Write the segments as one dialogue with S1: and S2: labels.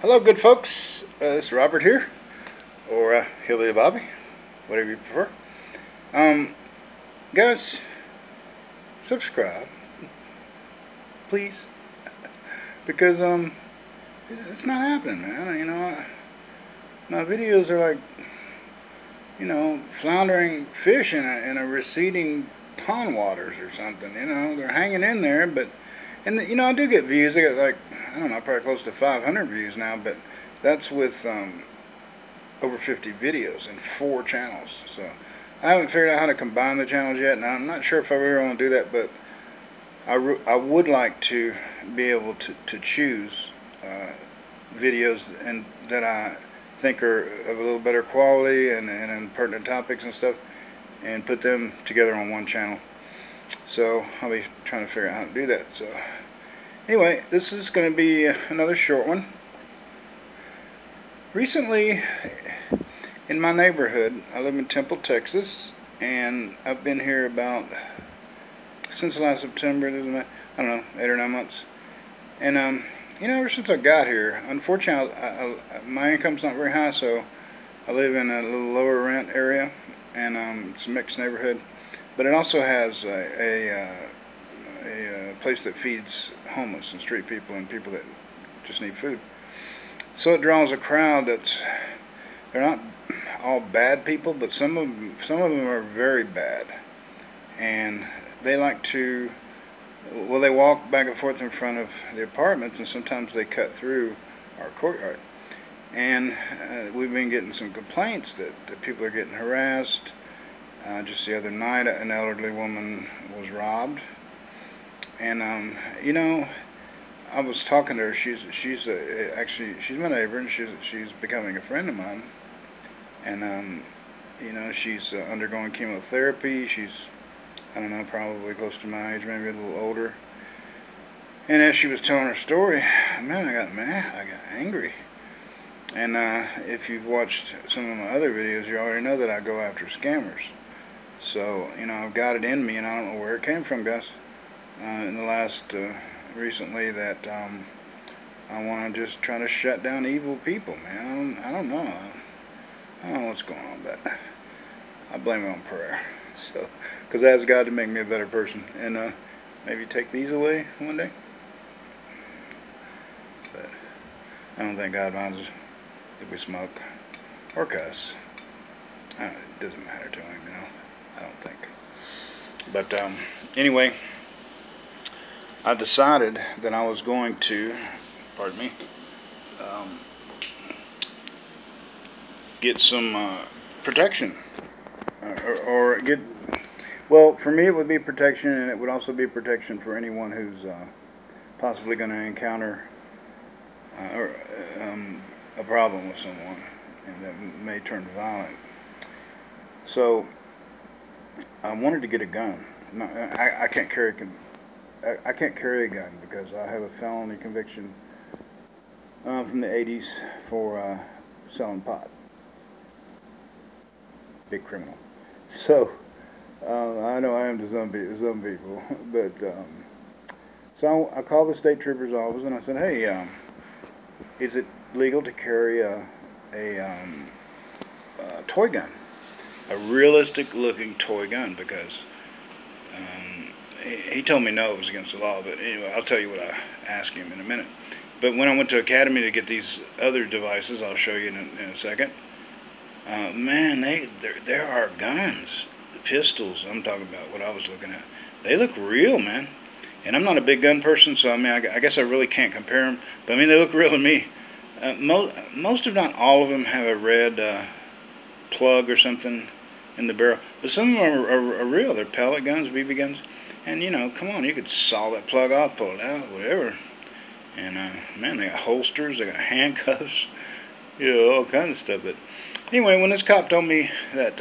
S1: Hello, good folks. This is Robert here, or Hillbilly Bobby, whatever you prefer. Guys, subscribe, please, because it's not happening, man. You know, my videos are like, floundering fish in a receding pond waters or something. You know, they're hanging in there, but. And, I do get views. I got, like, I don't know, probably close to 500 views now, but that's with over 50 videos and 4 channels. So I haven't figured out how to combine the channels yet. Now, I'm not sure if I really want to do that, but I would like to be able to choose videos that I think are of a little better quality and pertinent topics and stuff, and put them together on one channel. So I'll be trying to figure out how to do that. So anyway, this is going to be another short one. Recently, in my neighborhood, I live in Temple, Texas, and I've been here since last September. I don't know, 8 or 9 months. And ever since I got here, unfortunately, my income's not very high, so I live in a little lower rent area, and it's a mixed neighborhood. But it also has a place that feeds homeless and street people and people that just need food. So it draws a crowd they're not all bad people, but some of them are very bad, and they like to. Well, they walk back and forth in front of the apartments, and sometimes they cut through our courtyard. And we've been getting some complaints that people are getting harassed. Just the other night, an elderly woman was robbed, and I was talking to her. She's actually my neighbor, and she's becoming a friend of mine. And she's undergoing chemotherapy. She's, I don't know, probably close to my age, maybe a little older. And as she was telling her story, man, I got mad. I got angry. And if you've watched some of my other videos, you already know that I go after scammers. So, I've got it in me, and I don't know where it came from, guys. In the last, recently, that I want to just try to shut down evil people, man. I don't know. I don't know what's going on, but I blame it on prayer. So, because I asked God to make me a better person, and maybe take these away one day. But I don't think God minds if we smoke or cuss. It doesn't matter to him, I don't think. But anyway, I decided that I was going to, pardon me, get some protection, or get. Well, for me, it would be protection, and it would also be protection for anyone who's possibly going to encounter a problem with someone, and that may turn violent. So I wanted to get a gun. No, I can't carry a gun because I have a felony conviction from the 80s for selling pot. Big criminal. So I know I am to some people, but so I called the state trooper's office and I said, hey, is it legal to carry a toy gun? A realistic looking toy gun, because he told me no, it was against the law. But anyway, I'll tell you what I asked him in a minute. But when I went to Academy to get these other devices, I'll show you in a second. Man, there are guns, pistols. I'm talking about what I was looking at. They look real, man. And I'm not a big gun person, so I mean, I guess I really can't compare them. But I mean, they look real to me. Most, if not all of them, have a red plug or something in the barrel, but some of them are real. They're pellet guns, BB guns, and come on, you could saw that plug off, pull it out, whatever. And man, they got holsters, they got handcuffs, all kinds of stuff. But anyway, when this cop told me that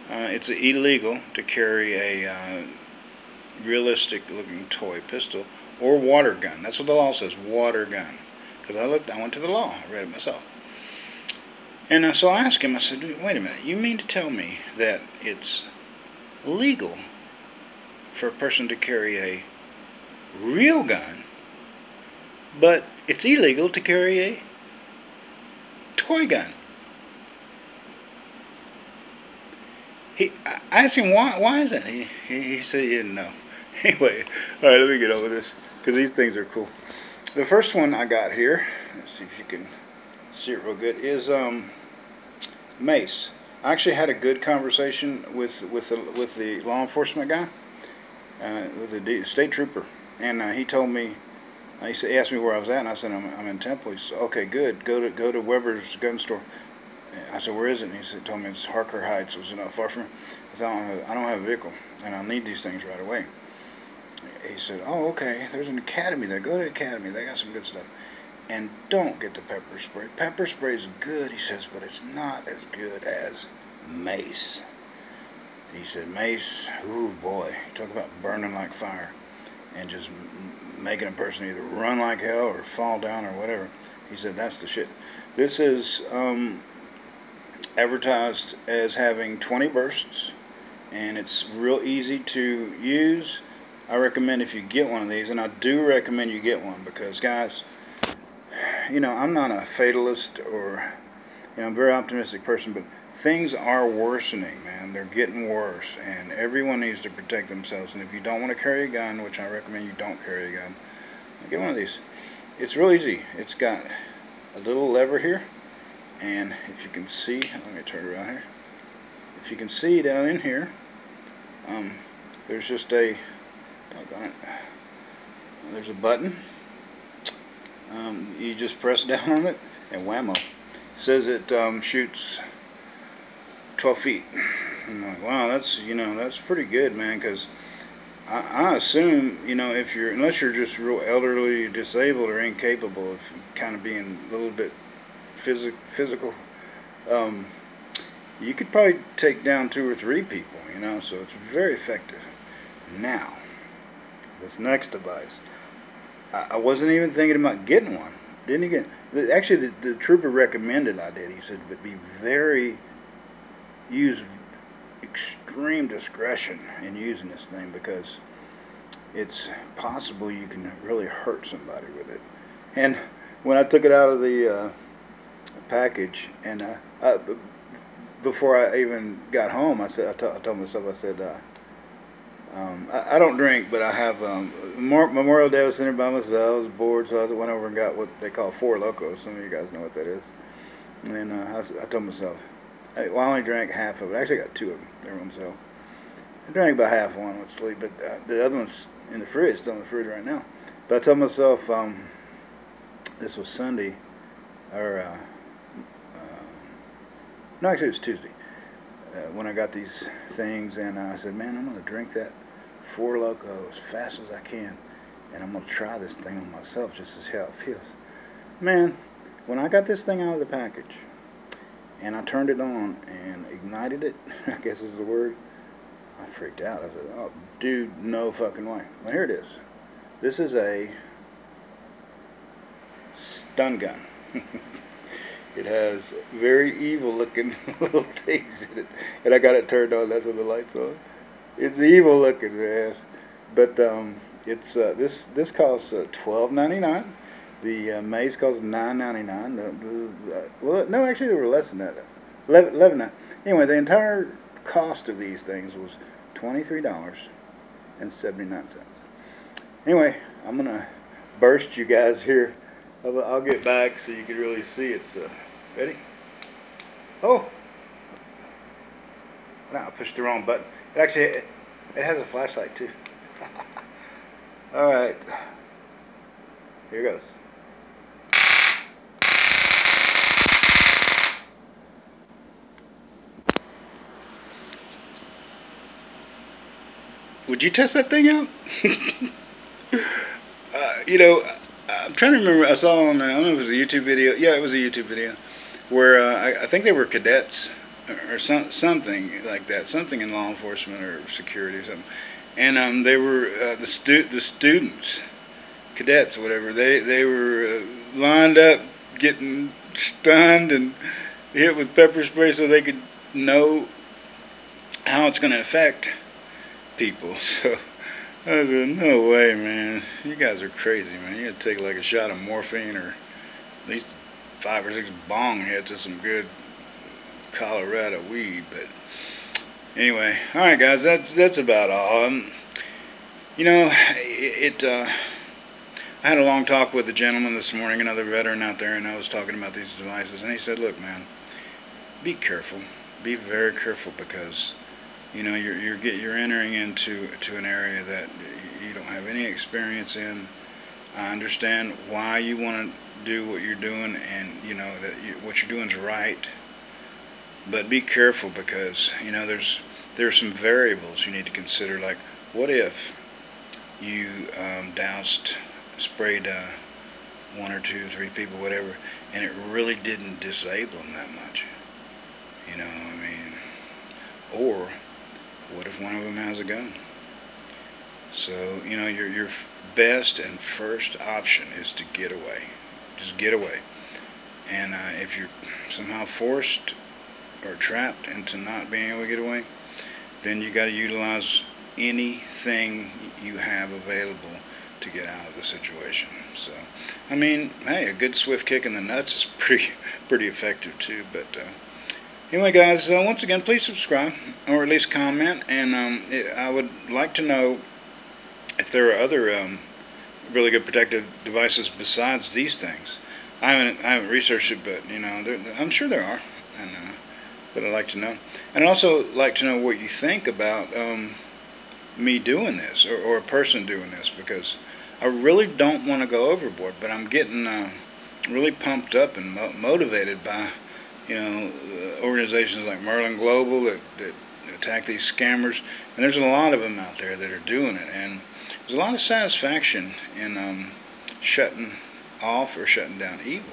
S1: it's illegal to carry a realistic looking toy pistol or water gun, that's what the law says, water gun. Because I went to the law, I read it myself. And so I asked him, I said, wait a minute, you mean to tell me that it's legal for a person to carry a real gun but it's illegal to carry a toy gun. I asked him why is that? He said he didn't know. Anyway, all right, let me get over this because these things are cool. The first one I got here, let's see if you can see it real good, is mace. I actually had a good conversation with the law enforcement guy, with the state trooper, and he told me, he asked me where I was at, and I said I'm in Temple. He said, okay, good. Go to Weber's gun store. I said, where is it? And he told me it's Harker Heights. It was not far from. I said, I don't have a vehicle, and I'll need these things right away. He said, oh, okay. There's an academy there. Go to the academy. They got some good stuff. And don't get the pepper spray. Pepper spray is good, he says, but it's not as good as mace. He said, mace, ooh boy, talk about burning like fire and just making a person either run like hell or fall down or whatever. He said, that's the shit. This is advertised as having 20 bursts, and it's real easy to use. I recommend if you get one of these, and I do recommend you get one because, guys, you know, I'm not a fatalist or, you know, I'm a very optimistic person, but things are worsening, man. They're getting worse, and everyone needs to protect themselves. And if you don't want to carry a gun, which I recommend you don't carry a gun, get one of these. It's real easy. It's got a little lever here, and if you can see, let me turn it around here. If you can see down in here, there's just a, there's a button. You just press down on it, and whammo. It says it shoots 12 feet. I'm like, wow, that's, you know, that's pretty good, man, because I assume, you know, if you're, unless you're just real elderly, disabled, or incapable of kind of being a little bit physical, you could probably take down 2 or 3 people, you know, so it's very effective. Now, this next device, I wasn't even thinking about getting one. Didn't get. Actually, the trooper recommended I did. He said, but use extreme discretion in using this thing because it's possible you can really hurt somebody with it. And when I took it out of the package, and before I even got home, I told myself, I said, I don't drink, but I have Memorial Day was sitting by myself. I was bored, so I went over and got what they call Four Locos. Some of you guys know what that is. And then I told myself, hey, well, I only drank half of it. I actually got 2 of them. They were on sale. I drank about half one with sleep, but the other one's in the fridge, still in the fridge right now. But I told myself, this was Sunday, or no, actually it was Tuesday. When I got these things, and I said, man, I'm going to drink that Four Loko as fast as I can, and I'm going to try this thing on myself just to see how it feels. Man, when I got this thing out of the package, and I turned it on and ignited it, I guess is the word, I freaked out. I said, oh, dude, no fucking way. Well, here it is. This is a stun gun. It has very evil looking little things in it. And I got it turned on, that's when the light's on. It's evil looking, man. But it's this costs $12.99. The mace costs $9.99. Well, no, actually they were less than that. $11.99. Anyway, the entire cost of these things was $23.79. Anyway, I'm gonna burst you guys here. I'll get back so you can really see it. So, ready? Oh! No, I pushed the wrong button. Actually, it has a flashlight too. Alright. Here goes. Would you test that thing out? You know, I'm trying to remember, I saw on, I don't know if it was a YouTube video, yeah, it was a YouTube video, where I think they were cadets, or something like that, something in law enforcement or security or something, and they were, the students, cadets or whatever, they were lined up getting stunned and hit with pepper spray so they could know how it's going to affect people. So I said, no way, man. You guys are crazy, man. You gotta take like a shot of morphine or at least 5 or 6 bong hits of some good Colorado weed. But anyway, all right, guys, that's about all. You know, I had a long talk with a gentleman this morning, another veteran out there, and I was talking about these devices, and he said, "Look, man, be careful. Be very careful because, you know, you're entering into an area that you don't have any experience in. I understand why you want to do what you're doing, and you know that what you're doing is right. But be careful because, you know, there's some variables you need to consider. Like, what if you sprayed 1 or 2, 3 people, whatever, and it really didn't disable them that much? You know, I mean, or what if one of them has a gun? So, you know, your best and first option is to get away. Just get away. And if you're somehow forced or trapped into not being able to get away, then you got to utilize anything you have available to get out of the situation. So, I mean, hey, a good swift kick in the nuts is pretty effective too. But anyway, guys, once again, please subscribe or at least comment, and I would like to know if there are other really good protective devices besides these things. I haven't researched it, but you know, I'm sure there are, and but I'd like to know. And I'd also like to know what you think about me doing this, or a person doing this, because I really don't want to go overboard, but I'm getting really pumped up and motivated by, you know, organizations like Merlin Global that attack these scammers, and there's a lot of them out there that are doing it, and there's a lot of satisfaction in shutting off or shutting down evil.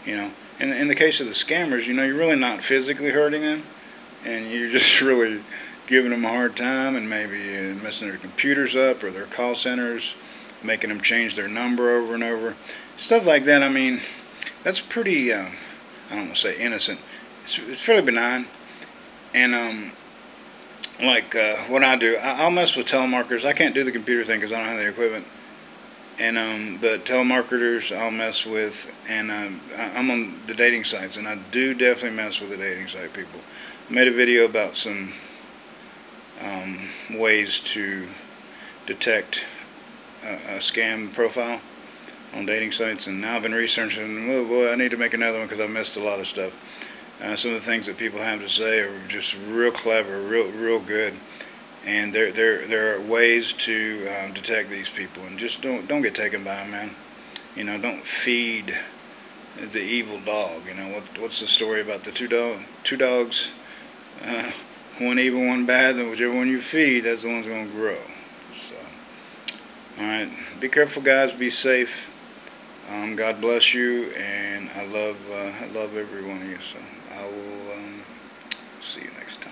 S1: You know, in the case of the scammers, you know, you're really not physically hurting them, and you're just really giving them a hard time, and maybe messing their computers up or their call centers, making them change their number over and over, stuff like that. I mean, that's pretty I don't want to say innocent. It's fairly benign. And like what I do, I'll mess with telemarketers. I can't do the computer thing because I don't have the equipment. And but telemarketers I'll mess with, and I'm on the dating sites, and I do definitely mess with the dating site people. I made a video about some ways to detect a scam profile on dating sites, and now I've been researching. Oh boy, I need to make another one because I've missed a lot of stuff. Some of the things that people have to say are just real clever, real good, and there are ways to detect these people, and just don't get taken by them, man. You know, don't feed the evil dog. You know what's the story about the two dogs? One evil, one bad, and whichever one you feed, that's the one's gonna grow. So, all right, be careful, guys. Be safe. God bless you, and I love every one of you. So I will see you next time.